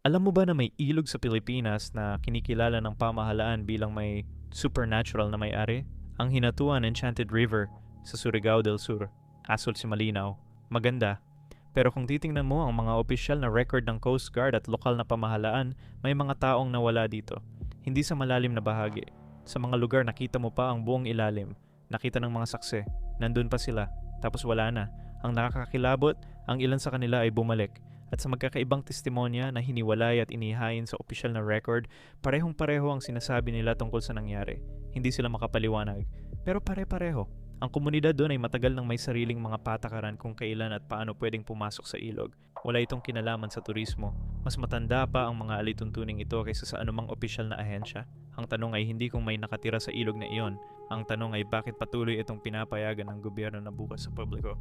Alam mo ba na may ilog sa Pilipinas na kinikilala ng pamahalaan bilang may supernatural na may-ari? Ang Hinatuan Enchanted River sa Surigao del Sur, Asul si Malinaw. Maganda. Pero kung titingnan mo ang mga opisyal na record ng Coast Guard at lokal na pamahalaan, may mga taong nawala dito. Hindi sa malalim na bahagi. Sa mga lugar nakita mo pa ang buong ilalim. Nakita ng mga saksi. Nandun pa sila. Tapos wala na. Ang nakakakilabot, ang ilan sa kanila ay bumalik. At sa magkakaibang testimonya na hiniwalay at inihain sa opisyal na record, parehong-pareho ang sinasabi nila tungkol sa nangyari. Hindi sila makapaliwanag. Pero pare-pareho. Ang komunidad doon ay matagal nang may sariling mga patakaran kung kailan at paano pwedeng pumasok sa ilog. Wala itong kinalaman sa turismo. Mas matanda pa ang mga alituntuning ito kaysa sa anumang opisyal na ahensya. Ang tanong ay hindi kung may nakatira sa ilog na iyon. Ang tanong ay bakit patuloy itong pinapayagan ng gobyerno na bukas sa publiko.